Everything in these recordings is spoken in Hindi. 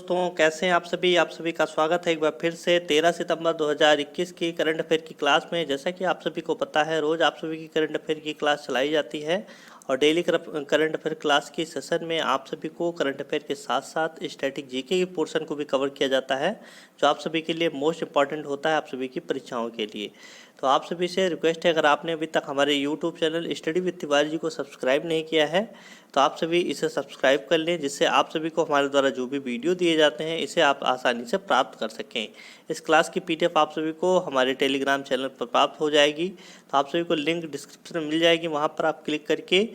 दोस्तों, कैसे हैं आप सभी का स्वागत है एक बार फिर से 13 सितंबर 2021 की करंट अफेयर की क्लास में। जैसा कि आप सभी को पता है, रोज़ आप सभी की करंट अफेयर की क्लास चलाई जाती है और डेली करंट अफेयर क्लास की सेशन में आप सभी को करंट अफेयर के साथ साथ स्टैटिक जीके की पोर्शन को भी कवर किया जाता है, जो आप सभी के लिए मोस्ट इंपॉर्टेंट होता है आप सभी की परीक्षाओं के लिए। तो आप सभी से रिक्वेस्ट है, अगर आपने अभी तक हमारे YouTube channel study with Tiwari ji को सब्सक्राइब नहीं किया है तो आप सभी इसे सब्सक्राइब कर लें, जिससे आप सभी को हमारे द्वारा जो भी वीडियो दिए जाते हैं इसे आप आसानी से प्राप्त कर सकें। इस क्लास की पीडीएफ आप सभी को हमारे टेलीग्राम चैनल पर प्राप्त हो जाएगी, तो आप सभी को लिंक डिस्क्रिप्शन में मिल जाएगी, वहां पर आप क्लिक करके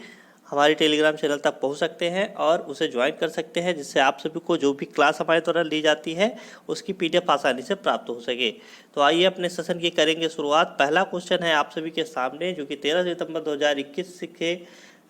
हमारे टेलीग्राम चैनल तक पहुंच सकते हैं और उसे ज्वाइन कर सकते हैं, जिससे आप सभी को जो भी क्लास हमारे द्वारा ली जाती है उसकी पीडीएफ आसानी से प्राप्त हो सके। तो आइए अपने सेशन की करेंगे शुरुआत। पहला क्वेश्चन है आप सभी के सामने, जो कि 13 सितंबर 2021 के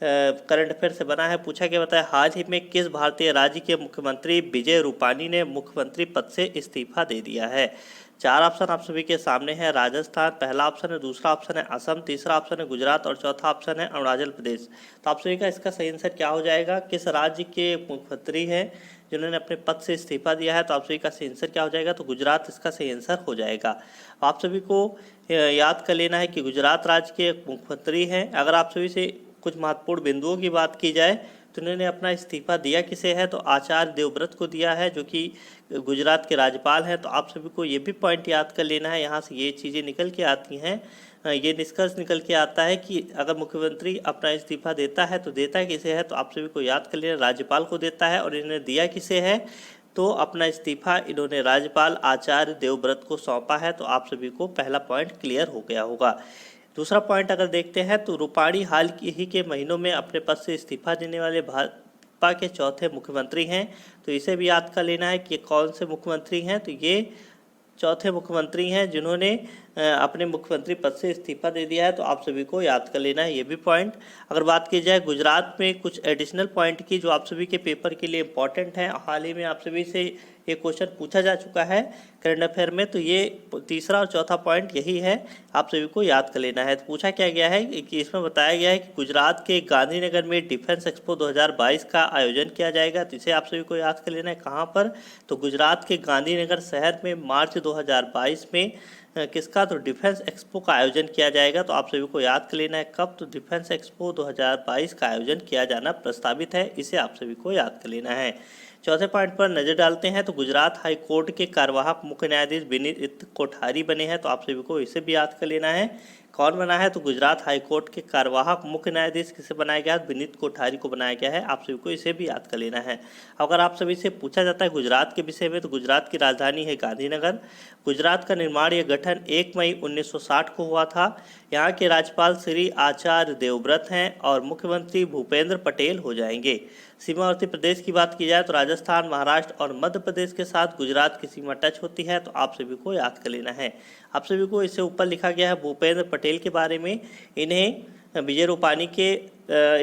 करंट अफेयर से बना है। पूछा क्या बताया, हाल ही में किस भारतीय राज्य के मुख्यमंत्री विजय रूपानी ने मुख्यमंत्री पद से इस्तीफा दे दिया है? चार ऑप्शन आप सभी के सामने है। राजस्थान पहला ऑप्शन है, दूसरा ऑप्शन है असम, तीसरा ऑप्शन है गुजरात और चौथा ऑप्शन है अरुणाचल प्रदेश। तो आप सभी का इसका सही आंसर क्या हो जाएगा? किस राज्य के मुख्यमंत्री हैं जिन्होंने अपने पद से इस्तीफा दिया है? तो आप सभी का सही आंसर क्या हो जाएगा? तो गुजरात इसका सही आंसर हो जाएगा। आप सभी को याद कर लेना है कि गुजरात राज्य के मुख्यमंत्री हैं। अगर आप सभी से कुछ महत्वपूर्ण बिंदुओं की बात की जाए तो इन्होंने अपना इस्तीफा दिया किसे है? तो आचार्य देवव्रत को दिया है, जो कि गुजरात के राज्यपाल हैं। तो आप सभी को ये भी पॉइंट याद कर लेना है, यहाँ से ये चीज़ें निकल के आती हैं, ये निष्कर्ष निकल के आता है कि अगर मुख्यमंत्री अपना इस्तीफा देता है तो देता किसे है? तो आप सभी को याद कर लेना, राज्यपाल को देता है। और इन्होंने दिया किसे है? तो अपना इस्तीफा इन्होंने राज्यपाल आचार्य देवव्रत को सौंपा है। तो आप सभी को पहला पॉइंट क्लियर हो गया होगा। दूसरा पॉइंट अगर देखते हैं तो रूपाणी हाल ही के महीनों में अपने पद से इस्तीफा देने वाले भाजपा के चौथे मुख्यमंत्री हैं। तो इसे भी याद कर लेना है कि कौन से मुख्यमंत्री हैं। तो ये चौथे मुख्यमंत्री हैं जिन्होंने अपने मुख्यमंत्री पद से इस्तीफा दे दिया है। तो आप सभी को याद कर लेना है ये भी पॉइंट। अगर बात की जाए गुजरात में कुछ एडिशनल पॉइंट की, जो आप सभी के पेपर के लिए इम्पॉर्टेंट है, हाल ही में आप सभी से ये क्वेश्चन पूछा जा चुका है करंट अफेयर में, तो ये तीसरा और चौथा पॉइंट यही है, आप सभी को याद कर लेना है। तो पूछा क्या गया है कि इसमें बताया गया है कि गुजरात के गांधीनगर में डिफेंस एक्सपो 2022 का आयोजन किया जाएगा। तो इसे आप सभी को याद कर लेना है कहाँ पर? तो गुजरात के गांधीनगर शहर में मार्च 2022 में किसका? तो डिफेंस एक्सपो का आयोजन किया जाएगा। तो आप सभी को याद कर लेना है कब? तो डिफेंस एक्सपो 2022 का आयोजन किया जाना प्रस्तावित है, इसे आप सभी को याद कर लेना है। चौथे पॉइंट पर नजर डालते हैं तो गुजरात हाई कोर्ट के कार्यवाहक मुख्य न्यायाधीश विनीत कोठारी बने हैं। तो आप सभी को इसे भी याद कर लेना है, कौन बना है? तो गुजरात हाई कोर्ट के कार्यवाहक मुख्य न्यायाधीश किसे बनाया गया? विनीत कोठारी को बनाया गया है। आप सभी को इसे भी याद कर लेना है। अगर आप सभी से पूछा जाता है गुजरात के विषय में, तो गुजरात की राजधानी है गांधीनगर। गुजरात का निर्माण या गठन 1 मई 1960 को हुआ था। यहाँ के राज्यपाल श्री आचार्य देवव्रत हैं और मुख्यमंत्री भूपेंद्र पटेल हो जाएंगे। सीमावर्ती प्रदेश की बात की जाए तो राजस्थान, महाराष्ट्र और मध्य प्रदेश के साथ गुजरात की सीमा टच होती है। तो आप सभी को याद कर लेना है। आप सभी को इससे ऊपर लिखा गया है भूपेंद्र पटेल के बारे में। इन्हें विजय रूपानी के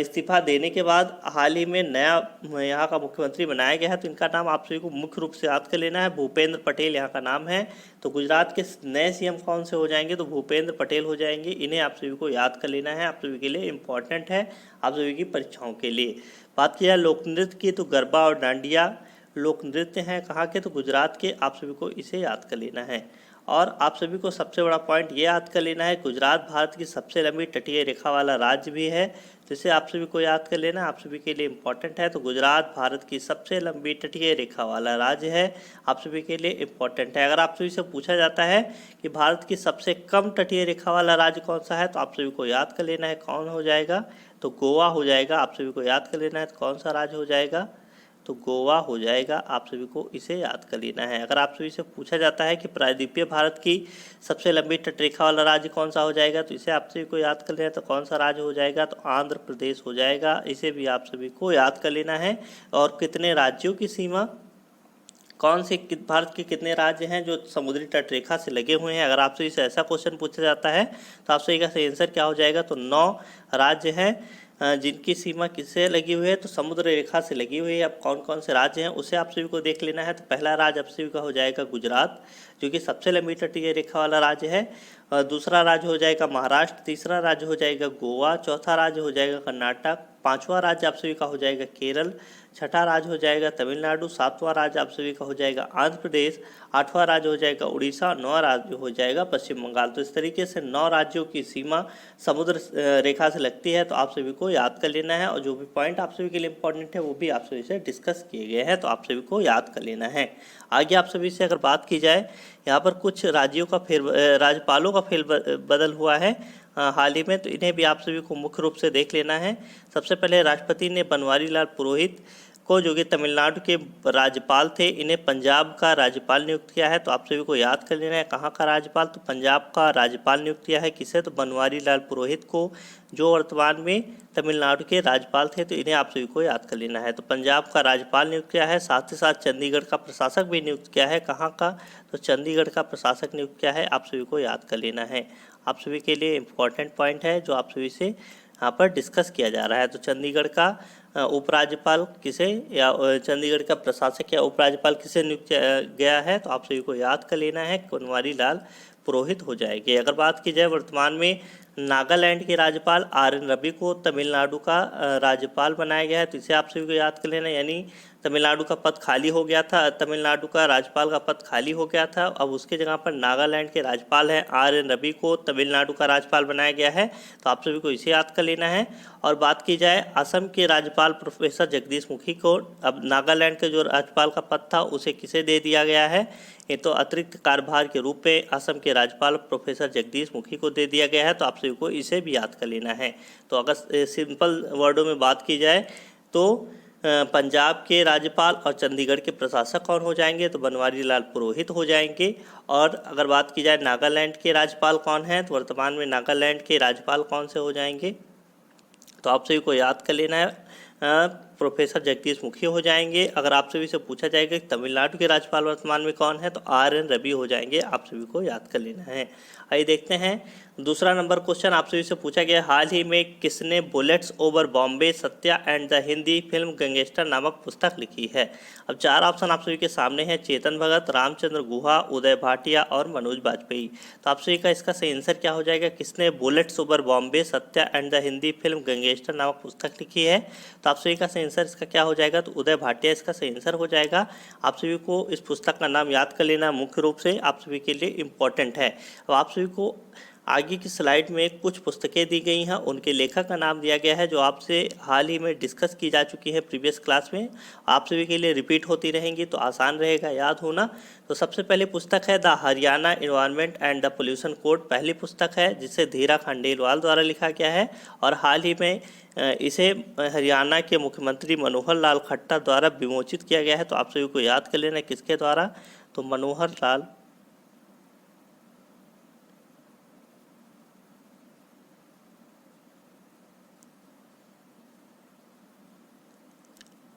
इस्तीफा देने के बाद हाल ही में नया यहाँ का मुख्यमंत्री बनाया गया है। तो इनका नाम आप सभी को मुख्य रूप से याद कर लेना है, भूपेंद्र पटेल यहाँ का नाम है। तो गुजरात के नए सीएम कौन से हो जाएंगे? तो भूपेंद्र पटेल हो जाएंगे। इन्हें आप सभी को याद कर लेना है, आप सभी के लिए इम्पॉर्टेंट है, आप सभी की परीक्षाओं के लिए। बात की जाए लोक नृत्य की, तो गरबा और डांडिया लोक नृत्य हैं कहाँ के? तो गुजरात के। आप सभी को इसे याद कर लेना है। और आप सभी को सबसे बड़ा पॉइंट ये याद कर लेना है, गुजरात भारत की सबसे लंबी तटीय रेखा वाला राज्य भी है। तो इसे आप सभी को याद कर लेना, आप सभी के लिए इम्पोर्टेंट है। तो गुजरात भारत की सबसे लंबी तटीय रेखा वाला राज्य है, आप सभी के लिए इम्पोर्टेंट है। अगर आप सभी से पूछा जाता है कि भारत की सबसे कम तटीय रेखा वाला राज्य कौन सा है, तो आप सभी को याद कर लेना है कौन हो जाएगा? तो गोवा हो जाएगा। आप सभी को याद कर लेना है तो कौन सा राज्य हो जाएगा? तो गोवा हो जाएगा। आप सभी को इसे याद कर लेना है। अगर आप सभी से पूछा जाता है कि प्रायद्वीपीय भारत की सबसे लंबी तटरेखा वाला राज्य कौन सा हो जाएगा, तो इसे आप सभी को याद कर लेना है तो कौन सा राज्य हो जाएगा? तो आंध्र प्रदेश हो जाएगा। इसे भी आप सभी को याद कर लेना है। और कितने राज्यों की सीमा, कौन से भारत के कितने राज्य हैं जो समुद्री तटरेखा से लगे हुए हैं? अगर आपसे इसे ऐसा क्वेश्चन पूछा जाता है तो आपसे इसका सही आंसर क्या हो जाएगा? तो 9 राज्य हैं जिनकी सीमा किससे लगी हुई है? तो समुद्र रेखा से लगी हुई है। अब कौन कौन से राज्य हैं उसे आप सभी को देख लेना है। तो पहला राज्य आप सभी का हो जाएगा गुजरात, जो कि सबसे लंबी तटीय रेखा वाला राज्य है। दूसरा राज्य हो जाएगा महाराष्ट्र, तीसरा राज्य हो जाएगा गोवा, चौथा राज्य हो जाएगा कर्नाटक, पांचवा राज्य आप सभी का हो जाएगा केरल, छठा राज्य हो जाएगा तमिलनाडु, सातवां राज्य आप सभी का हो जाएगा आंध्र प्रदेश, आठवां राज्य हो जाएगा उड़ीसा, नौवां राज्य हो जाएगा पश्चिम बंगाल। तो इस तरीके से 9 राज्यों की सीमा समुद्र रेखा से लगती है, तो आप सभी को याद कर लेना है और जो भी पॉइंट आप सभी के लिए इंपॉर्टेंट है वो भी आप सभी से डिस्कस किए गए हैं, तो आप सभी को याद कर लेना है। आगे आप सभी से अगर बात की जाए, यहाँ पर कुछ राज्यों का राज्यपालों का फेर बदल हुआ है हाल ही में, तो इन्हें भी आप सभी को मुख्य रूप से देख लेना है। सबसे पहले राष्ट्रपति ने बनवारी लाल पुरोहित को, जो कि तमिलनाडु के राज्यपाल थे, इन्हें पंजाब का राज्यपाल नियुक्त किया है। तो आप सभी को याद कर लेना है कहाँ का राज्यपाल, तो पंजाब का राज्यपाल नियुक्त किया है। किसे, तो बनवारी लाल पुरोहित को, जो वर्तमान में तमिलनाडु के राज्यपाल थे, तो इन्हें आप सभी को याद कर लेना है। तो पंजाब का राज्यपाल नियुक्त किया है, साथ ही साथ चंडीगढ़ का प्रशासक भी नियुक्त किया है। कहाँ का, तो चंडीगढ़ का प्रशासक नियुक्त किया है, आप सभी को याद कर लेना है। आप सभी के लिए इम्पोर्टेंट पॉइंट है जो आप सभी से यहाँ पर डिस्कस किया जा रहा है। तो चंडीगढ़ का उपराज्यपाल किसे, या चंडीगढ़ का प्रशासक या उपराज्यपाल किसे नियुक्त किया गया है, तो आप सभी को याद कर लेना है, बनवारी लाल पुरोहित हो जाएंगे। अगर बात की जाए वर्तमान में नागालैंड के राज्यपाल RN रवि को तमिलनाडु का राज्यपाल बनाया गया है, तो इसे आप सभी को याद कर लेना। यानी तमिलनाडु का पद खाली हो गया था, तमिलनाडु का राज्यपाल का पद खाली हो गया था, अब उसके जगह पर नागालैंड के राज्यपाल हैं RN रवि को तमिलनाडु का राज्यपाल बनाया गया है, तो आप सभी को इसे याद कर लेना है। और बात की जाए असम के राज्यपाल प्रोफेसर जगदीश मुखी को, अब नागालैंड के जो राज्यपाल का पद था उसे किसे दे दिया गया है, ये तो अतिरिक्त कार्यभार के रूप में असम के राज्यपाल प्रोफेसर जगदीश मुखी को दे दिया गया है, तो आप सभी को इसे भी याद कर लेना है। तो अगर सिंपल वर्डों में बात की जाए तो पंजाब के राज्यपाल और चंडीगढ़ के प्रशासक कौन हो जाएंगे, तो बनवारी लाल पुरोहित हो जाएंगे। और अगर बात की जाए नागालैंड के राज्यपाल कौन हैं, तो वर्तमान में नागालैंड के राज्यपाल कौन से हो जाएंगे, तो आप सभी को याद कर लेना है, प्रोफेसर जगदीश मुखी हो जाएंगे। अगर आप सभी से पूछा जाएगा कि तमिलनाडु के राज्यपाल वर्तमान में कौन है, तो RN रवि हो जाएंगे, आप सभी को याद कर लेना है। आइए देखते हैं दूसरा नंबर क्वेश्चन आप सभी से पूछा गया, हाल ही में किसने bullets over Bombay Satya and the Hindi film gangster नामक पुस्तक लिखी है। अब 4 ऑप्शन आप सभी के सामने हैं, चेतन भगत, रामचंद्र गुहा, उदय भाटिया और मनोज बाजपेयी। तो आप सभी का इसका सही आंसर क्या हो जाएगा, किसने bullets over Bombay Satya and the Hindi film gangster नामक पुस्तक लिखी है, तो आप सभी का सही आंसर इसका क्या हो जाएगा, तो उदय भाटिया इसका सही आंसर हो जाएगा। आप सभी को इस पुस्तक का नाम याद कर लेना मुख्य रूप से आप सभी के लिए इम्पोर्टेंट है। अब आप सभी को आगे की स्लाइड में कुछ पुस्तकें दी गई हैं, उनके लेखक का नाम दिया गया है जो आपसे हाल ही में डिस्कस की जा चुकी है प्रीवियस क्लास में, आप सभी के लिए रिपीट होती रहेंगी तो आसान रहेगा याद होना। तो सबसे पहले पुस्तक है the Haryana environment and the pollution code, पहली पुस्तक है जिसे धीरा खंडेलवाल द्वारा लिखा गया है और हाल ही में इसे हरियाणा के मुख्यमंत्री मनोहर लाल खट्टर द्वारा विमोचित किया गया है। तो आप सभी को याद कर लेना किसके द्वारा, तो मनोहर लाल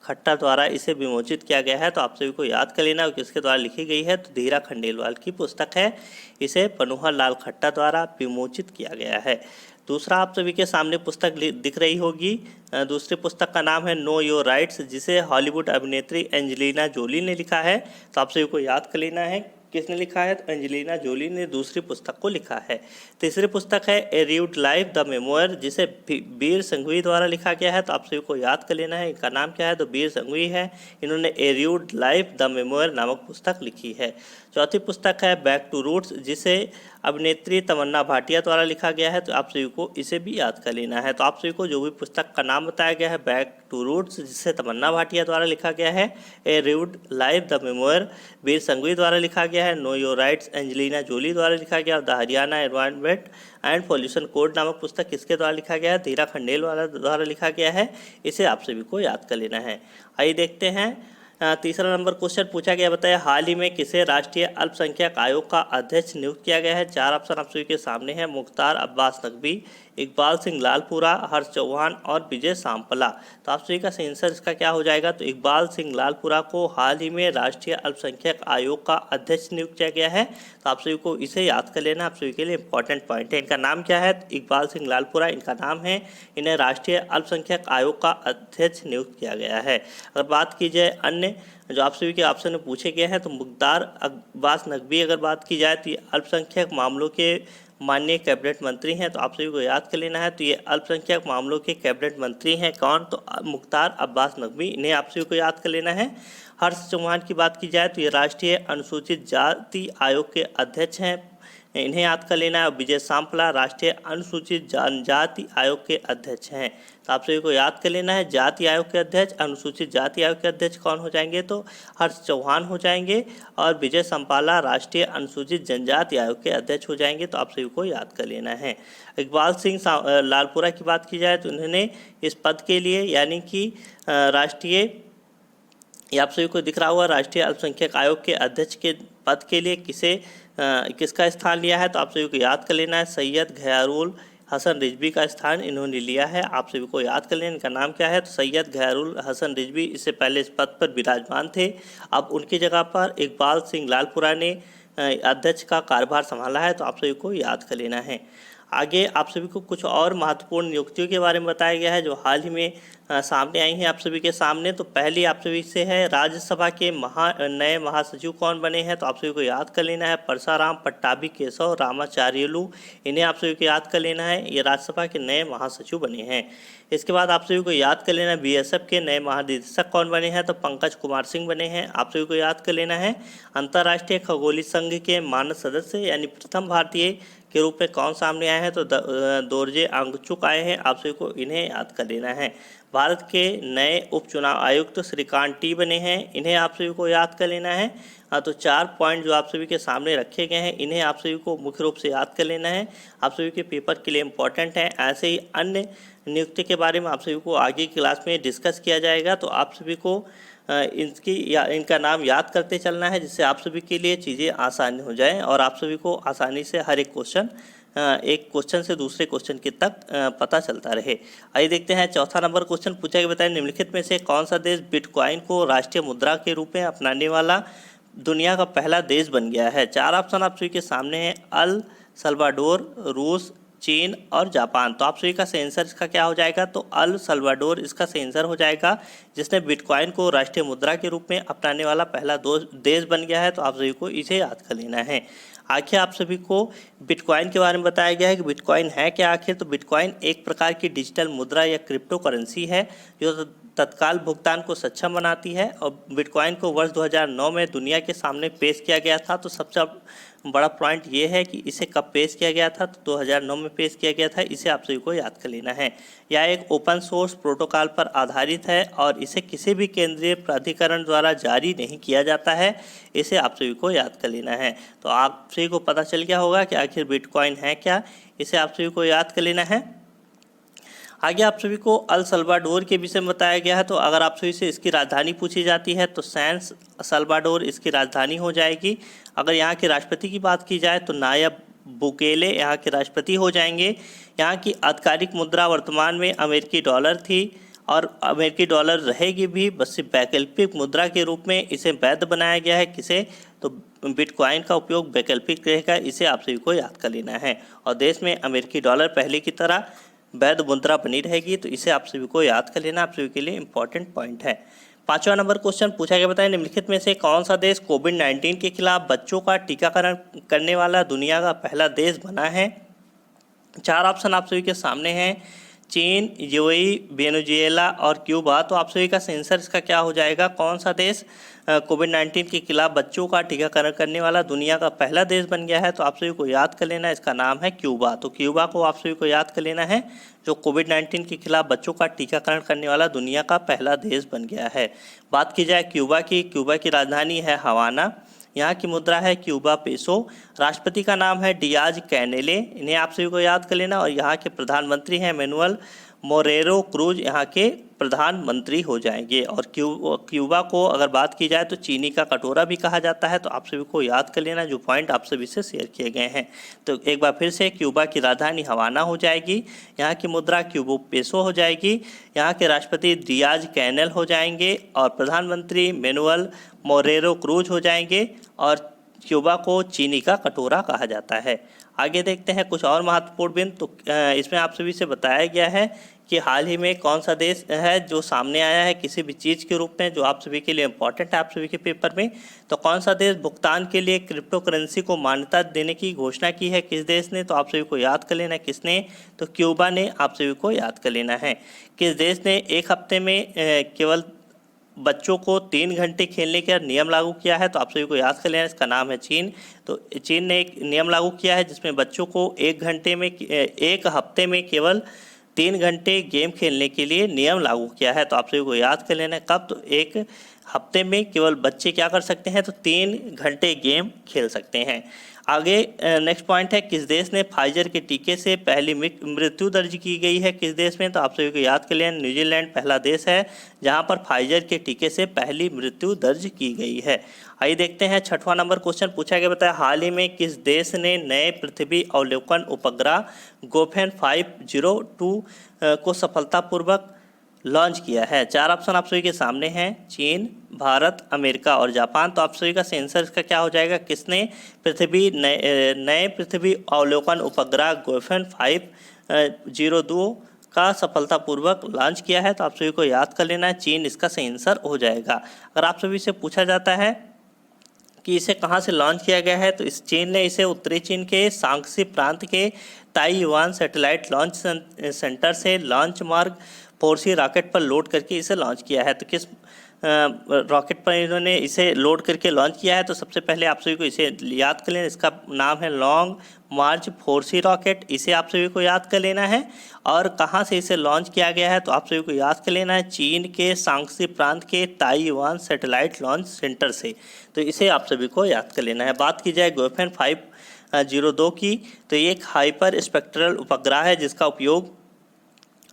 खट्टर द्वारा इसे विमोचित किया गया है। तो आप सभी को याद कर लेना किसके द्वारा लिखी गई है, तो धीरा खंडेलवाल की पुस्तक है, इसे मनोहर लाल खट्टर द्वारा विमोचित किया गया है। दूसरा आप सभी के सामने पुस्तक दिख रही होगी, दूसरी पुस्तक का नाम है नो योर राइट्स, जिसे हॉलीवुड अभिनेत्री एंजेलिना जोली ने लिखा है। तो आप सभी को याद कर लेना है किसने लिखा है, तो एंजेलिना जोली ने दूसरी पुस्तक को लिखा है। तीसरी पुस्तक है a rude life the memoir, जिसे वीर संघवी द्वारा लिखा गया है। तो आप सभी को याद कर लेना है इनका नाम क्या है, तो वीर संघवी है, इन्होंने ए र्यूड लाइफ द मेमोयर नामक पुस्तक लिखी है। चौथी पुस्तक है बैक टू रूट्स, जिसे अभिनेत्री तमन्ना भाटिया द्वारा लिखा गया है। तो आप सभी को इसे भी याद कर लेना है। तो आप सभी को जो भी पुस्तक का नाम बताया गया है बैक टू रूट्स, जिसे तमन्ना भाटिया द्वारा लिखा गया है, a rude life the memoir Vir Sanghvi द्वारा लिखा गया है, know your rights Angelina Jolie द्वारा लिखा गया, the Haryana environment and pollution code नामक पुस्तक किसके द्वारा लिखा गया है, धीरा खंडेलवाल द्वारा लिखा गया है, इसे आप सभी को याद कर लेना है। आइए देखते हैं तीसरा नंबर क्वेश्चन पूछा गया, बताया हाल ही में किसे राष्ट्रीय अल्पसंख्यक आयोग का अध्यक्ष नियुक्त किया गया है। 4 ऑप्शन आप सभी के सामने हैं, मुख्तार अब्बास नकवी, इकबाल सिंह लालपुरा, हर्ष चौहान और विजय सांपला। तो आप सभी का सही आंसर इसका क्या हो जाएगा, तो इकबाल सिंह लालपुरा को हाल ही में राष्ट्रीय अल्पसंख्यक आयोग का अध्यक्ष नियुक्त किया गया है। तो आप सभी को इसे याद कर लेना, आप सभी के लिए इंपॉर्टेंट पॉइंट है। इनका नाम क्या है, तो इकबाल सिंह लालपुरा इनका नाम है, इन्हें राष्ट्रीय अल्पसंख्यक आयोग का अध्यक्ष नियुक्त किया गया है। अगर बात की जाए अन्य जो आप सभी के ऑप्शन में पूछे गए हैं, तो मुख्तार अब्बास नकवी अगर बात की जाए तो अल्पसंख्यक मामलों के माननीय कैबिनेट मंत्री हैं, तो आप सभी को याद कर लेना है। तो ये अल्पसंख्यक मामलों के कैबिनेट मंत्री हैं कौन, तो मुख्तार अब्बास नकवी, इन्हें आप सभी को याद कर लेना है। हर्ष चौहान की बात की जाए तो ये राष्ट्रीय अनुसूचित जाति आयोग के अध्यक्ष हैं, इन्हें याद कर लेना है। विजय सांपला राष्ट्रीय अनुसूचित जनजाति आयोग के अध्यक्ष हैं, तो आप सभी को याद कर लेना है। जाति आयोग के अध्यक्ष, अनुसूचित जाति आयोग के अध्यक्ष कौन हो जाएंगे, तो हर्ष चौहान हो जाएंगे, और विजय सांपला राष्ट्रीय अनुसूचित जनजाति आयोग के अध्यक्ष हो जाएंगे, तो आप सभी को याद कर लेना है। इकबाल सिंह लालपुरा की बात की जाए तो उन्होंने इस पद के लिए यानी कि राष्ट्रीय, ये आप सभी को दिख रहा हुआ, राष्ट्रीय अल्पसंख्यक आयोग के अध्यक्ष के पद के लिए किसका स्थान लिया है, तो आप सभी को याद कर लेना है। सैयद गयारुल हसन रिजवी का स्थान इन्होंने लिया है, आप सभी को याद कर लेना। इनका नाम क्या है, तो सैयद गयारुल हसन रिजवी इससे पहले इस पद पर विराजमान थे। अब उनकी जगह पर इकबाल सिंह लालपुरा ने अध्यक्ष का कार्यभार संभाला है, तो आप सभी को याद कर लेना है। आगे आप सभी को कुछ और महत्वपूर्ण नियुक्तियों के बारे में बताया गया है जो हाल ही में सामने आई हैं आप सभी के सामने। तो पहली आप सभी से है, राज्यसभा के नए महासचिव कौन बने हैं, तो आप सभी को याद कर लेना है। परसाराम पट्टाभी केशव रामाचार्युलू, इन्हें आप सभी को याद कर लेना है, ये राज्यसभा के नए महासचिव बने हैं। इसके बाद आप सभी को याद कर लेना है, बीएसएफ के नए महानिदेशक कौन बने हैं, तो पंकज कुमार सिंह बने हैं, आप सभी को याद कर लेना है। अंतर्राष्ट्रीय खगोलीय संघ के मानद सदस्य यानी प्रथम भारतीय के रूप में कौन सामने आए हैं, तो दोरजे आंगचुक आए हैं, आप सभी को इन्हें याद कर लेना है। भारत के नए उपचुनाव आयुक्त तो श्रीकांत टी बने हैं, इन्हें आप सभी को याद कर लेना है। तो 4 पॉइंट जो आप सभी के सामने रखे गए हैं, इन्हें आप सभी को मुख्य रूप से याद कर लेना है, आप सभी के पेपर के लिए इम्पॉर्टेंट है। ऐसे ही अन्य नियुक्ति के बारे में आप सभी को आगे क्लास में डिस्कस किया जाएगा, तो आप सभी को इनका नाम याद करते चलना है, जिससे आप सभी के लिए चीज़ें आसान हो जाएं और आप सभी को आसानी से हर एक क्वेश्चन से दूसरे क्वेश्चन के तक पता चलता रहे। आइए देखते हैं चौथा नंबर क्वेश्चन पूछा गया, बताएं निम्नलिखित में से कौन सा देश बिटकॉइन को राष्ट्रीय मुद्रा के रूप में अपनाने वाला दुनिया का पहला देश बन गया है। 4 ऑप्शन आप सभी के सामने हैं, अल सल्वाडोर, रूस, चीन और जापान। तो आप सभी का सही आंसर इसका क्या हो जाएगा, तो अल सल्वाडोर इसका सही आंसर हो जाएगा, जिसने बिटकॉइन को राष्ट्रीय मुद्रा के रूप में अपनाने वाला पहला देश बन गया है, तो आप सभी को इसे याद कर लेना है। आखिर आप सभी को बिटकॉइन के बारे में बताया गया है कि बिटकॉइन है क्या आखिर, तो बिटकॉइन एक प्रकार की डिजिटल मुद्रा या क्रिप्टो करेंसी है जो तत्काल भुगतान को सक्षम बनाती है, और बिटकॉइन को वर्ष 2009 में दुनिया के सामने पेश किया गया था। तो सबसे बड़ा पॉइंट ये है कि इसे कब पेश किया गया था, तो 2009 में पेश किया गया था, इसे आप सभी को याद कर लेना है। यह एक ओपन सोर्स प्रोटोकॉल पर आधारित है और इसे किसी भी केंद्रीय प्राधिकरण द्वारा जारी नहीं किया जाता है, इसे आप सभी को याद कर लेना है। तो आप सभी को पता चल गया होगा कि आखिर बिटकॉइन है क्या, इसे आप सभी को याद कर लेना है। आगे आप सभी को अल सल्वाडोर के विषय में बताया गया है, तो अगर आप सभी से इसकी राजधानी पूछी जाती है तो सैन सल्वाडोर इसकी राजधानी हो जाएगी। अगर यहाँ के राष्ट्रपति की बात की जाए तो नायब बुकेले यहाँ के राष्ट्रपति हो जाएंगे। यहाँ की आधिकारिक मुद्रा वर्तमान में अमेरिकी डॉलर थी और अमेरिकी डॉलर रहेगी भी, बस सिर्फ वैकल्पिक मुद्रा के रूप में इसे वैध बनाया गया है। किसे, तो बिटकॉइन का उपयोग वैकल्पिक रहेगा, इसे आप सभी को याद कर लेना है। और देश में अमेरिकी डॉलर पहले की तरह वैध मुद्रा बनी रहेगी, तो इसे आप सभी को याद कर लेना, आप सभी के लिए इंपॉर्टेंट पॉइंट है। 5वां नंबर क्वेश्चन पूछा गया, बताएं निम्नलिखित में से कौन सा देश कोविड-19 के खिलाफ बच्चों का टीकाकरण करने वाला दुनिया का पहला देश बना है। 4 ऑप्शन आप सभी के सामने हैं, चीन, यूएई, वेनेजुएला और क्यूबा। तो आप सभी का आंसर इसका क्या हो जाएगा, कौन सा देश कोविड-19 के खिलाफ बच्चों का टीकाकरण करने वाला दुनिया का पहला देश बन गया है, तो आप सभी को याद कर लेना है, इसका नाम है क्यूबा। तो क्यूबा को आप सभी को याद कर लेना है, जो कोविड-19 के खिलाफ बच्चों का टीकाकरण करने वाला दुनिया का पहला देश बन गया है। बात की जाए क्यूबा की राजधानी है हवाना, यहाँ की मुद्रा है क्यूबा पेसो, राष्ट्रपति का नाम है डियाज कैनेले, इन्हें आप सभी को याद कर लेना, और यहाँ के प्रधानमंत्री हैं मैनुअल मोरेरो क्रूज, यहाँ के प्रधानमंत्री हो जाएंगे। और क्यूबा को अगर बात की जाए तो चीनी का कटोरा भी कहा जाता है, तो आप सभी को याद कर लेना जो पॉइंट आप सभी से शेयर किए गए हैं। तो एक बार फिर से क्यूबा की राजधानी हवाना हो जाएगी, यहाँ की मुद्रा क्यूबो पेसो हो जाएगी, यहाँ के राष्ट्रपति डियाज कैनेल हो जाएंगे और प्रधानमंत्री मैनुअल मोरेरो क्रूज हो जाएंगे, और क्यूबा को चीनी का कटोरा कहा जाता है। आगे देखते हैं कुछ और महत्वपूर्ण बिंदु। तो इसमें आप सभी से बताया गया है कि हाल ही में कौन सा देश है जो सामने आया है किसी भी चीज़ के रूप में, जो आप सभी के लिए इम्पोर्टेंट है आप सभी के पेपर में। तो कौन सा देश भुगतान के लिए क्रिप्टो करेंसी को मान्यता देने की घोषणा की है, किस देश ने? तो आप सभी को याद कर लेना है किसने, तो क्यूबा ने आप सभी को याद कर लेना है। किस देश ने एक हफ्ते में केवल बच्चों को 3 घंटे खेलने का नियम लागू किया है? तो आप सभी को याद कर लेना, इसका नाम है चीन। तो चीन ने एक नियम लागू किया है जिसमें बच्चों को एक हफ्ते में केवल 3 घंटे गेम खेलने के लिए नियम लागू किया है। तो आप सभी को याद कर लेना है कब, तो एक हफ्ते में केवल बच्चे क्या कर सकते हैं, तो 3 घंटे गेम खेल सकते हैं। आगे नेक्स्ट पॉइंट है, किस देश ने फाइजर के टीके से पहली मृत्यु दर्ज की गई है, किस देश में? तो आप सभी को याद कर लेना, न्यूजीलैंड पहला देश है जहां पर फाइजर के टीके से पहली मृत्यु दर्ज की गई है। आइए देखते हैं 6वां नंबर क्वेश्चन पूछा गया, बताया हाल ही में किस देश ने नए पृथ्वी अवलोकन उपग्रह गोफेन 502 को सफलतापूर्वक लॉन्च किया है? 4 ऑप्शन आप सभी के सामने हैं, चीन, भारत, अमेरिका और जापान। तो आप सभी का सेंसर इसका क्या हो जाएगा, किसने नए पृथ्वी अवलोकन उपग्रह गोफेन 502 का सफलतापूर्वक लॉन्च किया है? तो आप सभी को याद कर लेना है, चीन इसका सेंसर हो जाएगा। अगर आप सभी से पूछा जाता है कि इसे कहाँ से लॉन्च किया गया है, तो इस चीन ने इसे उत्तरी चीन के शांक्सी प्रांत के ताइवान सैटेलाइट लॉन्च सेंटर से लॉन्च मार्ग 4C रॉकेट पर लोड करके इसे लॉन्च किया है। तो किस रॉकेट पर इन्होंने इसे लोड करके लॉन्च किया है? तो सबसे पहले आप सभी को इसे याद कर लेना, इसका नाम है लॉन्ग मार्च 4C रॉकेट, इसे आप सभी को याद कर लेना है। और कहाँ से इसे लॉन्च किया गया है, तो आप सभी को याद कर लेना है, चीन के शांक्सी प्रांत के ताइवान सैटेलाइट लॉन्च सेंटर से। तो इसे आप सभी को याद कर लेना है। बात की जाए गोफेन 502 की, तो ये एक हाइपर स्पेक्ट्रल उपग्रह है जिसका उपयोग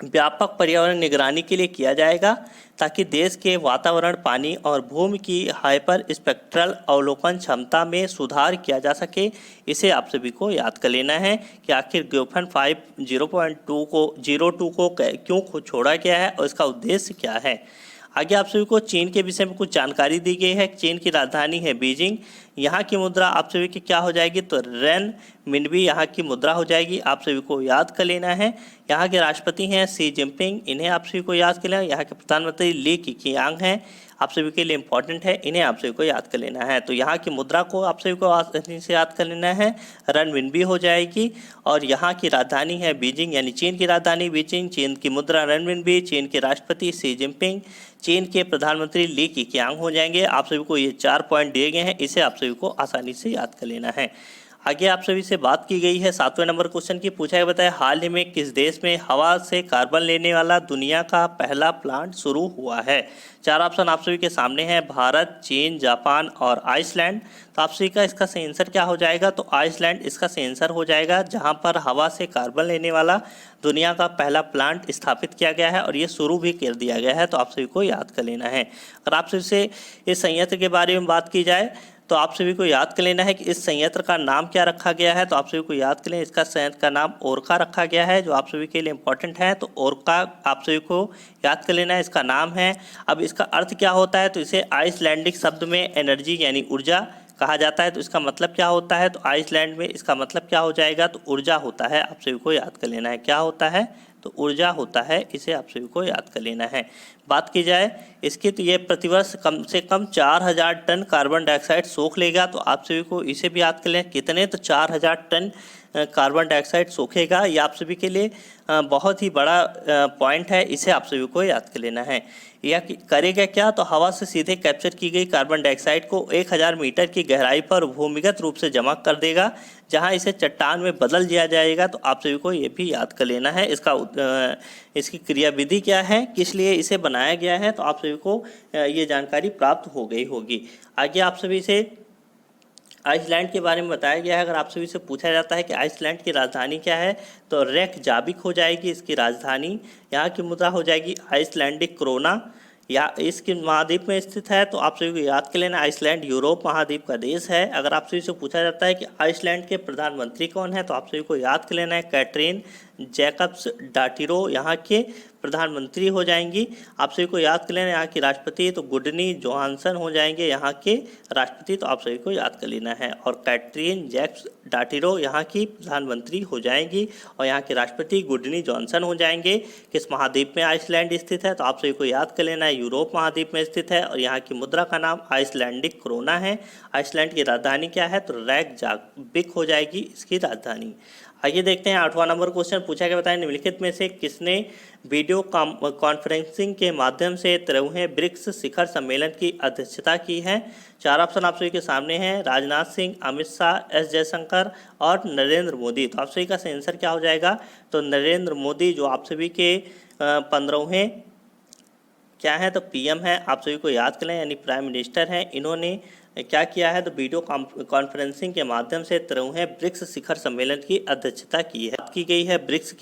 व्यापक पर्यावरण निगरानी के लिए किया जाएगा ताकि देश के वातावरण, पानी और भूमि की हाइपर स्पेक्ट्रल अवलोकन क्षमता में सुधार किया जा सके। इसे आप सभी को याद कर लेना है कि आखिर गोफेन 502 को क्यों छोड़ा गया है और इसका उद्देश्य क्या है। आगे आप सभी को चीन के विषय में कुछ जानकारी दी गई है। चीन की राजधानी है बीजिंग, यहाँ की मुद्रा आप सभी की क्या हो जाएगी, तो रेन मिनबी यहाँ की मुद्रा हो जाएगी, आप सभी को याद कर लेना है। यहाँ के राष्ट्रपति हैं सी जिनपिंग, इन्हें आप सभी को याद कर लेना। यहाँ के प्रधानमंत्री ली केकियांग हैं, आप सभी के लिए इंपॉर्टेंट है, इन्हें आप सभी को याद कर लेना है। तो यहाँ की मुद्रा को आप सभी को आसानी से याद कर लेना है, रनमिनबी हो जाएगी। और यहाँ की राजधानी है बीजिंग, यानी चीन की राजधानी बीजिंग, चीन की मुद्रा रनमिनबी, चीन के राष्ट्रपति सी जिनपिंग, चीन के प्रधानमंत्री ली केकियांग हो जाएंगे। आप सभी को ये 4 पॉइंट दिए गए हैं, इसे आप सभी को आसानी से याद कर लेना है। आगे आप सभी से बात की गई है 7वें नंबर क्वेश्चन की, पूछा है बताया हाल ही में किस देश में हवा से कार्बन लेने वाला दुनिया का पहला प्लांट शुरू हुआ है? 4 ऑप्शन आप सभी के सामने हैं, भारत, चीन, जापान और आइसलैंड। तो आप सभी का इसका सेंसर क्या हो जाएगा, तो आइसलैंड इसका सेंसर हो जाएगा, जहां पर हवा से कार्बन लेने वाला दुनिया का पहला प्लांट स्थापित किया गया है और ये शुरू भी कर दिया गया है। तो आप सभी को याद कर लेना है। अगर आप सभी से इस संयंत्र के बारे में बात की जाए तो आप सभी को याद कर लेना है कि इस संयंत्र का नाम क्या रखा गया है। तो आप सभी को याद कर लें, इसका संयंत्र का नाम ओरका रखा गया है, जो आप सभी के लिए इंपॉर्टेंट है। तो ओरका आप सभी को याद कर लेना है, इसका नाम है। अब इसका अर्थ क्या होता है, तो इसे आइसलैंडिक शब्द में एनर्जी यानी ऊर्जा कहा जाता है। तो इसका मतलब क्या होता है, तो आइसलैंड में इसका मतलब क्या हो जाएगा, तो ऊर्जा होता है। आप सभी को याद कर लेना है, क्या होता है, तो ऊर्जा होता है, इसे आप सभी को याद कर लेना है। बात की जाए इसकी, तो ये प्रतिवर्ष कम से कम 4000 टन कार्बन डाइऑक्साइड सोख लेगा। तो आप सभी को इसे भी याद कर लें, कितने, तो 4000 टन कार्बन डाइऑक्साइड सोखेगा। ये आप सभी के लिए बहुत ही बड़ा पॉइंट है, इसे आप सभी को याद कर लेना है। यह करेगा क्या, तो हवा से सीधे कैप्चर की गई कार्बन डाइऑक्साइड को 1000 मीटर की गहराई पर भूमिगत रूप से जमा कर देगा, जहां इसे चट्टान में बदल दिया जाएगा। तो आप सभी को ये भी याद कर लेना है, इसकी क्रियाविधि क्या है, किस लिए इसे बनाया गया है। तो आप सभी को ये जानकारी प्राप्त हो गई होगी। आगे आप सभी से आइसलैंड के बारे में बताया गया है। अगर आप सभी से पूछा जाता है कि आइसलैंड की राजधानी क्या है, तो रेकजाविक हो जाएगी इसकी राजधानी। यहाँ की मुद्रा हो जाएगी आइसलैंडिक क्रोना। या इसके महाद्वीप में स्थित है। तो आप सभी को याद कर लेना, आइसलैंड यूरोप महाद्वीप का देश है। अगर आप सभी से पूछा जाता है कि आइसलैंड के प्रधानमंत्री कौन है, तो आप सभी को याद कर लेना है कैटरीन जैकब्स डाटिरो यहाँ के प्रधानमंत्री हो जाएंगी। आप सभी को याद कर लेना यहाँ की राष्ट्रपति तो गुडनी जोहानसन हो जाएंगे यहाँ के राष्ट्रपति, तो आप सभी को याद कर लेना है। और कैटरीन जैक्स डाटिरो यहाँ की प्रधानमंत्री हो जाएंगी और यहाँ के राष्ट्रपति गुडनी जॉनसन हो जाएंगे। किस महाद्वीप में आइसलैंड स्थित है, तो आप सभी को याद कर लेना है यूरोप महाद्वीप में स्थित है और यहाँ की मुद्रा का नाम आइसलैंडिक क्रोना है। आइसलैंड की राजधानी क्या है, तो रेकजाविक हो जाएगी इसकी राजधानी। आइए देखते हैं 8वां नंबर क्वेश्चन पूछा गया, बताएं निम्नलिखित में से किसने वीडियो कॉन्फ्रेंसिंग के माध्यम से 13वें ब्रिक्स शिखर सम्मेलन की अध्यक्षता की है। 4 ऑप्शन आप सभी के सामने हैं, राजनाथ सिंह, अमित शाह, एस जयशंकर और नरेंद्र मोदी। तो आप सभी का सही आंसर क्या हो जाएगा, तो नरेंद्र मोदी जो आप सभी के 15वें क्या है, तो पीएम है, आप सभी को याद कर लें, यानी प्राइम मिनिस्टर हैं। इन्होंने क्या किया है, तो वीडियो कॉन्फ्रेंसिंग के माध्यम से 13वें ब्रिक्स शिखर सम्मेलन की अध्यक्षता की है। बात की गई है ब्रिक्स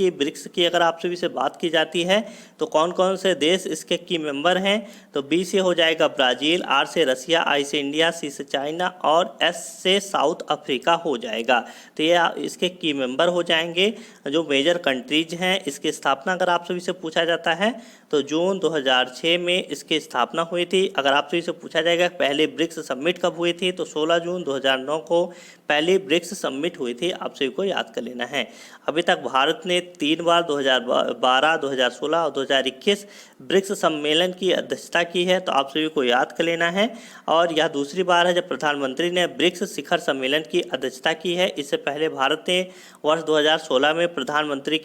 की अगर आप सभी से बात की जाती है तो कौन कौन से देश इसके की मेंबर हैं, तो बी से हो जाएगा ब्राज़ील, आर से रसिया, आई से इंडिया, सी से चाइना और एस से साउथ अफ्रीका हो जाएगा। तो ये इसके की मेंबर हो जाएंगे जो मेजर कंट्रीज हैं। इसकी स्थापना अगर आप सभी से पूछा जाता है तो जून 2006 में इसकी स्थापना हुई थी। अगर आप सभी से पूछा जाएगा पहले ब्रिक्स समिट कब हुई थी, तो 16 जून 2009 को पहली ब्रिक्स समिट हुई थी, आप सभी को याद कर लेना है। अभी तक भारत ने 3 बार 2012, 2016 और 2021 ब्रिक्स सम्मेलन की अध्यक्षता की है, तो आप सभी को याद कर लेना है। और यह दूसरी बार है जब प्रधानमंत्री ने ब्रिक्स शिखर सम्मेलन की अध्यक्षता की है। इससे पहले भारत ने वर्ष 2016 में प्रधानमंत्री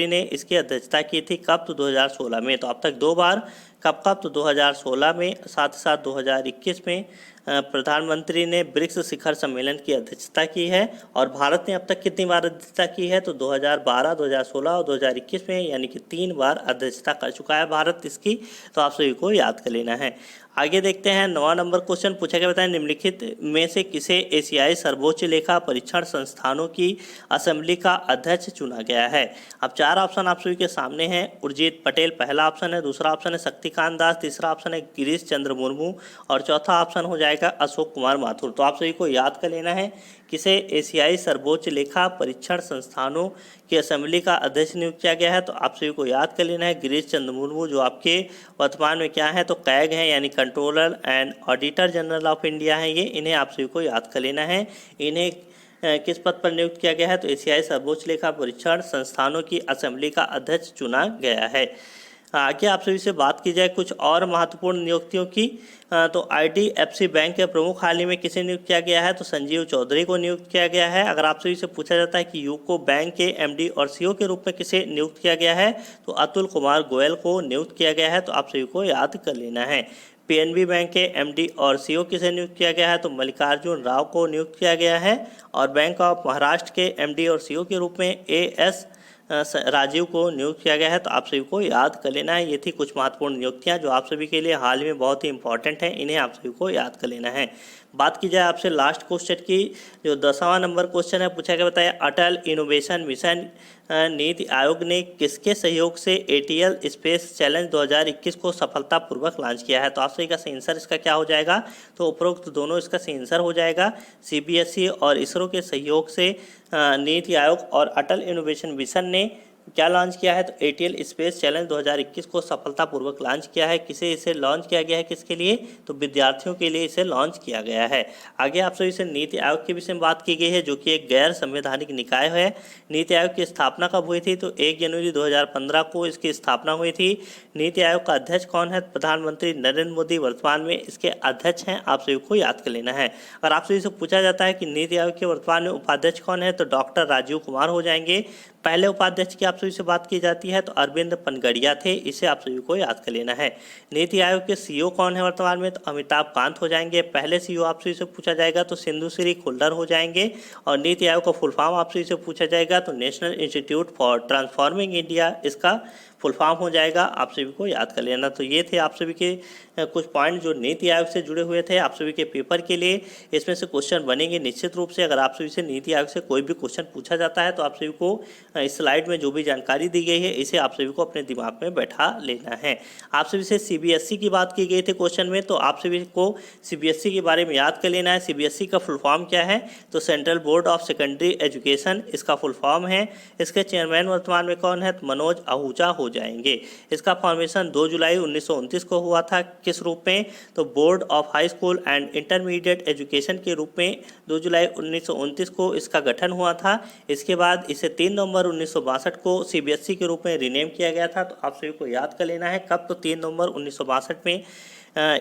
ने इसकी अध्यक्षता की थी, कब, तो 2016 में। तो अब तक 2 बार, कब, तो 2016 में, साथ ही साथ 2021 में प्रधानमंत्री ने ब्रिक्स शिखर सम्मेलन की अध्यक्षता की है। और भारत ने अब तक कितनी बार अध्यक्षता की है, तो 2012, 2016 और 2021 में, यानी कि 3 बार अध्यक्षता कर चुका है भारत इसकी, तो आप सभी को याद कर लेना है। आगे देखते हैं 9वां नंबर क्वेश्चन पूछा गया, बताएं निम्नलिखित में से किसे एशियाई सर्वोच्च लेखा परीक्षण संस्थानों की असेंबली का अध्यक्ष चुना गया है। अब 4 ऑप्शन आप सभी के सामने हैं, उर्जित पटेल पहला ऑप्शन है, दूसरा ऑप्शन है शक्तिकांत दास, तीसरा ऑप्शन है गिरीश चंद्र मुर्मू और चौथा ऑप्शन हो जाएगा अशोक कुमार माथुर। तो आप सभी को याद कर लेना है किसे एशियाई सर्वोच्च लेखा परीक्षण संस्थानों की असेंबली का अध्यक्ष नियुक्त किया गया है, तो आप सभी को याद कर लेना है गिरीश चंद्र मुर्मू, जो आपके वर्तमान में क्या है, तो कैग हैं, यानी controller and auditor general of India है ये। इन्हें आप सभी को याद कर लेना है। इन्हें किस पद पर नियुक्त किया गया है, तो एशियाई सर्वोच्च लेखा परीक्षण संस्थानों की असेंबली का अध्यक्ष चुना गया है। आगे आप सभी से बात की जाए कुछ और महत्वपूर्ण नियुक्तियों की, तो IDFC बैंक के प्रमुख हाल ही में किसे नियुक्त किया गया है, तो संजीव चौधरी को नियुक्त किया गया है। अगर आप सभी से पूछा जाता है कि यूको बैंक के MD और CEO के रूप में किसे नियुक्त किया गया है, तो अतुल कुमार गोयल को नियुक्त किया गया है, तो आप सभी को याद कर लेना है। PNB बैंक के MD और CEO किसे नियुक्त किया गया है, तो मल्लिकार्जुन राव को नियुक्त किया गया है। और बैंक ऑफ महाराष्ट्र के MD और CEO के रूप में AS राजीव को नियुक्त किया गया है, तो आप सभी को याद कर लेना है। ये थी कुछ महत्वपूर्ण नियुक्तियां जो आप सभी के लिए हाल में बहुत ही इंपॉर्टेंट हैं, इन्हें आप सभी को याद कर लेना है। बात की जाए आपसे लास्ट क्वेश्चन की, जो 10वां नंबर क्वेश्चन है पूछा गया, बताया अटल इनोवेशन मिशन नीति आयोग ने किसके सहयोग से ATL स्पेस चैलेंज 2021 को सफलतापूर्वक लॉन्च किया है। तो आप सभी का सही आंसर इसका क्या हो जाएगा, तो उपरोक्त दोनों इसका सही आंसर हो जाएगा। CBSE और इसरो के सहयोग से नीति आयोग और अटल इनोवेशन मिशन ने क्या लॉन्च किया है, तो ATL स्पेस चैलेंज 2021 को सफलतापूर्वक लॉन्च किया है। किसे इसे लॉन्च किया गया है, किसके लिए, तो विद्यार्थियों के लिए इसे लॉन्च किया गया है। आगे आप सभी से नीति आयोग के विषय में बात की गई है, जो कि एक गैर संवैधानिक निकाय है। नीति आयोग की स्थापना कब हुई थी, तो 1 जनवरी 2015 को इसकी स्थापना हुई थी। नीति आयोग का अध्यक्ष कौन है, प्रधानमंत्री नरेंद्र मोदी वर्तमान में इसके अध्यक्ष हैं, आप सभी को याद कर लेना है। अगर आप सभी से पूछा जाता है कि नीति आयोग के वर्तमान में उपाध्यक्ष कौन है, तो डॉक्टर राजीव कुमार हो जाएंगे। पहले उपाध्यक्ष की आप सभी से बात की जाती है तो अरविंद पनगड़िया थे, इसे आप सभी को याद कर लेना है। नीति आयोग के CEO कौन है वर्तमान में, तो अमिताभ कांत हो जाएंगे। पहले CEO आप सभी से पूछा जाएगा तो सिंधुश्री खुल्लर हो जाएंगे। और नीति आयोग का फुल फॉर्म आप सभी से पूछा जाएगा तो national institute for transforming India इसका फुल फॉर्म हो जाएगा, आप सभी को याद कर लेना। तो ये थे आप सभी के कुछ पॉइंट जो नीति आयोग से जुड़े हुए थे आप सभी के पेपर के लिए। इसमें से क्वेश्चन बनेंगे निश्चित रूप से। अगर आप सभी से नीति आयोग से कोई भी क्वेश्चन पूछा जाता है तो आप सभी को इस स्लाइड में जो भी जानकारी दी गई है इसे आप सभी को अपने दिमाग में बैठा लेना है। आप सभी से सीबीएसई की बात की गई थी क्वेश्चन में, तो आप सभी को सीबीएसई के बारे में याद कर लेना है। सीबीएसई का फुल फॉर्म क्या है? तो central board of secondary education इसका फुल फॉर्म है। इसके चेयरमैन वर्तमान में कौन है? तो मनोज आहूजा हो जाएंगे। इसका फॉर्मेशन 2 जुलाई 1929 को हुआ था। किस रूप में? तो board of high school and intermediate education के रूप में 2 जुलाई 1929 को इसका गठन हुआ था। इसके बाद इसे 3 नवंबर 1962 को सीबीएसई के रूप में रीनेम किया गया था। तो आप सभी को याद कर लेना है कब? तो 3 नवंबर 1962 में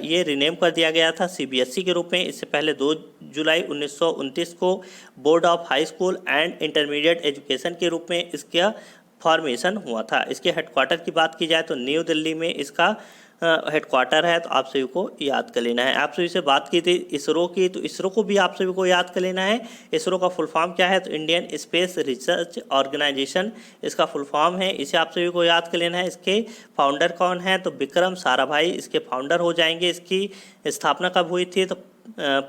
ये रीनेम कर दिया गया था सीबीएसई के रूप में। इससे पहले 2 जुलाई 1929 को board of high school and intermediate education के रूप में इसका फॉर्मेशन हुआ था। इसके हेडक्वार्टर की बात की जाए तो न्यू दिल्ली में इसका हेडक्वार्टर है। तो आप सभी को याद कर लेना है। आप सभी से बात की थी इसरो की, तो इसरो को भी आप सभी को याद कर लेना है। इसरो का फुल फॉर्म क्या है? तो इंडियन स्पेस रिसर्च ऑर्गेनाइजेशन इसका फुल फॉर्म है। इसे आप सभी को याद कर लेना है। इसके फाउंडर कौन है? तो विक्रम साराभाई इसके फाउंडर हो जाएंगे। इसकी स्थापना कब हुई थी? तो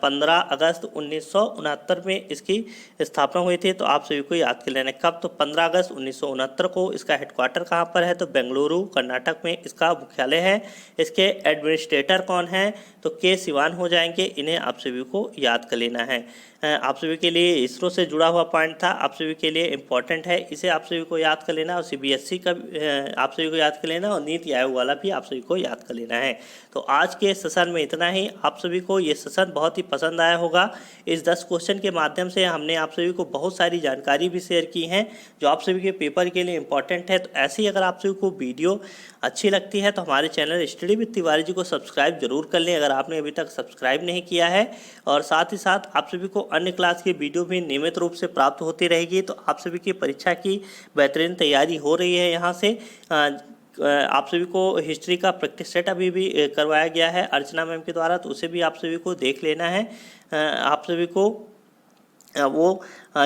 15 अगस्त 1969 में इसकी स्थापना हुई थी। तो आप सभी को याद कर लेना है कब? तो 15 अगस्त 1969 को। इसका हेडक्वार्टर कहाँ पर है? तो बेंगलुरु कर्नाटक में इसका मुख्यालय है। इसके एडमिनिस्ट्रेटर कौन है? तो के सिवान हो जाएंगे। इन्हें आप सभी को याद कर लेना है। आप सभी के लिए इसरो से जुड़ा हुआ पॉइंट था, आप सभी के लिए इम्पॉर्टेंट है, इसे आप सभी को याद कर लेना। और सीबीएसई का आप सभी को याद कर लेना और नीति आयोग वाला भी आप सभी को याद कर लेना है। तो आज के सेशन में इतना ही। आप सभी को ये सेशन बहुत ही पसंद आया होगा। इस 10 क्वेश्चन के माध्यम से हमने आप सभी को बहुत सारी जानकारी भी शेयर की हैं जो आप सभी के पेपर के लिए इम्पॉर्टेंट है। तो ऐसे ही अगर आप सभी को वीडियो अच्छी लगती है तो हमारे channel study with Tiwari ji को सब्सक्राइब जरूर कर लें अगर आपने अभी तक सब्सक्राइब नहीं किया है। और साथ ही साथ आप सभी को अन्य क्लास की वीडियो भी नियमित रूप से प्राप्त होती रहेगी। तो आप सभी की परीक्षा की बेहतरीन तैयारी हो रही है। यहाँ से आप सभी को हिस्ट्री का प्रैक्टिस सेट अभी भी करवाया गया है अर्चना मैम के द्वारा, तो उसे भी आप सभी को देख लेना है। आप सभी को वो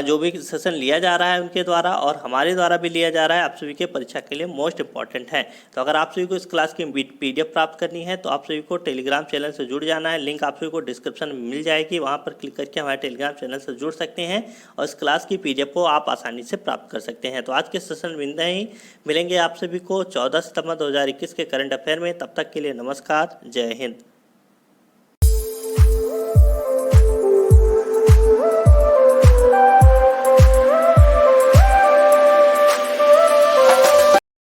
जो भी सेशन लिया जा रहा है उनके द्वारा और हमारे द्वारा भी लिया जा रहा है आप सभी के परीक्षा के लिए मोस्ट इंपॉर्टेंट है। तो अगर आप सभी को इस क्लास की पीडीएफ प्राप्त करनी है तो आप सभी को टेलीग्राम चैनल से जुड़ जाना है। लिंक आप सभी को डिस्क्रिप्शन में मिल जाएगी, वहाँ पर क्लिक करके हमारे टेलीग्राम चैनल से जुड़ सकते हैं और इस क्लास की पीडीएफ को आप आसानी से प्राप्त कर सकते हैं। तो आज के सेशन में ही मिलेंगे आप सभी को 14 सितंबर 2021 के करंट अफेयर में। तब तक के लिए नमस्कार, जय हिंद।